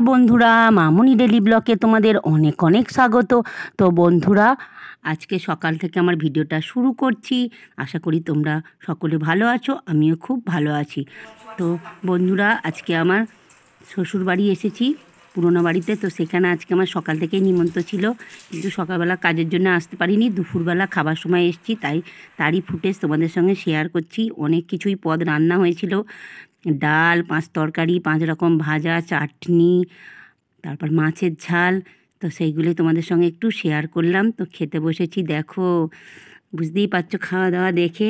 বন্ধুরা, মামুনি ডেলি ব্লগে তোমাদের অনেক অনেক স্বাগত। তো বন্ধুরা, আজকে সকাল থেকে আমার ভিডিওটা শুরু করছি। আশা করি তোমরা সকলে ভালো আছো, আমিও খুব ভালো আছি। তো বন্ধুরা, আজকে আমার শ্বশুর বাড়ি এসেছি, পুরোনো বাড়িতে। তো সেখানে আজকে আমার সকাল থেকেই নিমন্ত্রণ ছিল, কিন্তু সকালবেলা কাজের জন্য আসতে পারিনি। দুপুরবেলা খাবার সময় এসেছি, তারই ফুটেজ তোমাদের সঙ্গে শেয়ার করছি। অনেক কিছুই পদ রান্না হয়েছিল, ডাল, 5 তরকারি, 5 রকম ভাজা, চাটনি, তারপর মাছের ঝাল। তো সেইগুলি তোমাদের সঙ্গে একটু শেয়ার করলাম। তো খেতে বসেছি, দেখো বুঝতেই পারছো খাওয়া দাওয়া দেখে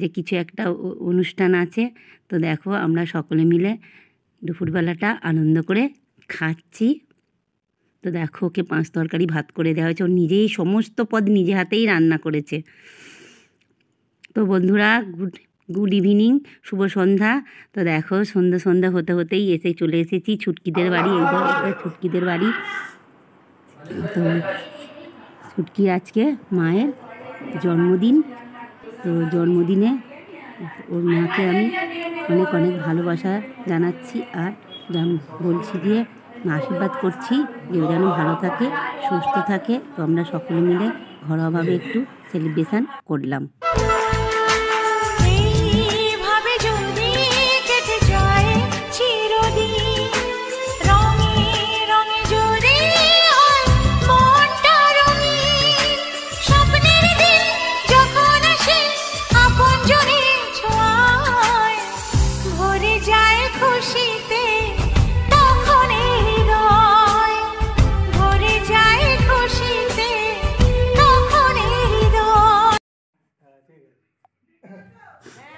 যে কিছু একটা অনুষ্ঠান আছে। তো দেখো আমরা সকলে মিলে দুপুরবেলাটা আনন্দ করে খাচ্ছি। তো দেখো ওকে 5 তরকারি ভাত করে দেওয়া হয়েছে, ও নিজেই সমস্ত পদ নিজে হাতেই রান্না করেছে। তো বন্ধুরা, গুড ইভিনিং, শুভ সন্ধ্যা। তো দেখো সন্ধ্যা হতে হতেই চলে এসেছি ছুটকিদের বাড়ি। এই দেখো ছুটকিদের বাড়ি। তো ছুটকি আজকে মায়ের জন্মদিন। তো জন্মদিনে ওর মাকে আমি অনেক অনেক ভালোবাসা জানাচ্ছি, আর বলছি যে আশীর্বাদ করছি যে ও যেন ভালো থাকে, সুস্থ থাকে। তো আমরা সকলে মিলে ঘরোয়াভাবে একটু সেলিব্রেশন করলাম।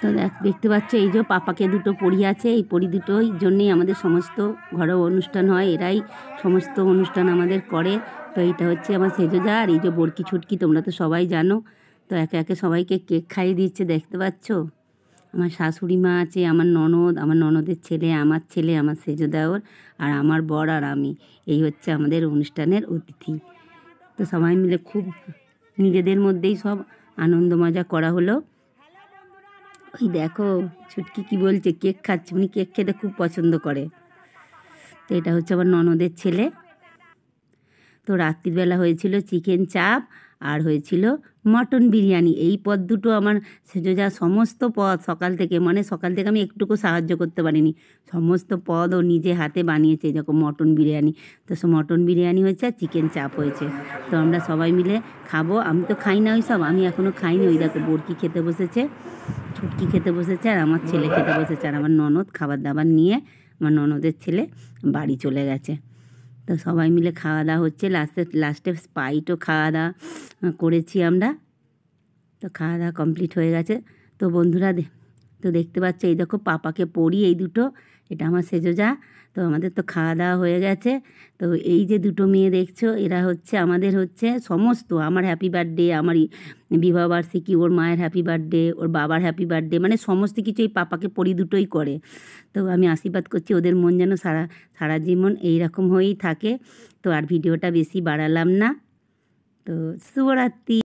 তো দেখতে পাচ্ছ এই যে পাপাকে দুটো পরি আছে, এই পরি দুটোই জন্যেই আমাদের সমস্ত ঘরোয়া অনুষ্ঠান হয়, এরাই সমস্ত অনুষ্ঠান আমাদের করে। তো এইটা হচ্ছে আমার সেজোজা, আর এই যে বরকি ছুটকি, তোমরা তো সবাই জানো। তো একে একে সবাইকে কেক খাইয়ে দিচ্ছে, দেখতে পাচ্ছ। আমার শাশুড়ি মা আছে, আমার ননদ, আমার ননদের ছেলে, আমার সেজোদাওর, আর আমার বর আর আমি। এই হচ্ছে আমাদের অনুষ্ঠানের অতিথি। তো সবাই মিলে খুব নিজেদের মধ্যেই সব আনন্দ মজা করা হলো। ওই দেখো ছুটকি কি বলছে, কেক খাচ্ছে, উনি কেক খেতে খুব পছন্দ করে। তো এটা হচ্ছে আমার ননদের ছেলে। তো রাত্রিবেলা হয়েছিল চিকেন চাপ, আর হয়েছিল মটন বিরিয়ানি। এই পদ দুটো আমার সেজোজা সমস্ত পদ সকাল থেকে আমি একটুকু সাহায্য করতে পারিনি, সমস্ত পদ ও নিজে হাতে বানিয়েছে। যখন মটন বিরিয়ানি, তো সে মটন বিরিয়ানি হয়েছে আর চিকেন চাপ হয়েছে। তো আমরা সবাই মিলে খাবো। আমি তো খাই না ওই সব, আমি এখনও খাইনি। ওই দেখো বরকি খেতে বসেছে, ছুটকি খেতে বসেছে, আর আমার ছেলে খেতে বসেছে, আর আমার ননদ খাবার দাবার নিয়ে, আমার ননদের ছেলে বাড়ি চলে গেছে। তো সবাই মিলে খাওয়া দাওয়া হচ্ছে, লাস্টে স্পাইটও খাওয়া দাওয়া করেছি আমরা। তো খাওয়া দাওয়া কমপ্লিট হয়ে গেছে। তো বন্ধুরা, তো দেখতে পাচ্ছ এই দেখো পাপাকে পরি এই দুটো, এটা আমার সেজোজা। তো আমাদের তো খাওয়া দাওয়া হয়ে গেছে। তো এই যে দুটো মেয়ে দেখছো, এরা হচ্ছে আমাদের সমস্ত, আমার হ্যাপি বার্থডে, আমার বিবাহবার্ষিকী, ওর মায়ের হ্যাপি বার্থডে, ওর বাবার হ্যাপি বার্থডে, সমস্ত কিছু এই পাপাকে পরি দুটোই করে। তো আমি আশীর্বাদ করছি ওদের মন যেন সারা জীবন এইরকম হয়েই থাকে। তো আর ভিডিওটা বেশি বাড়ালাম না। তো শুভরাত্রি।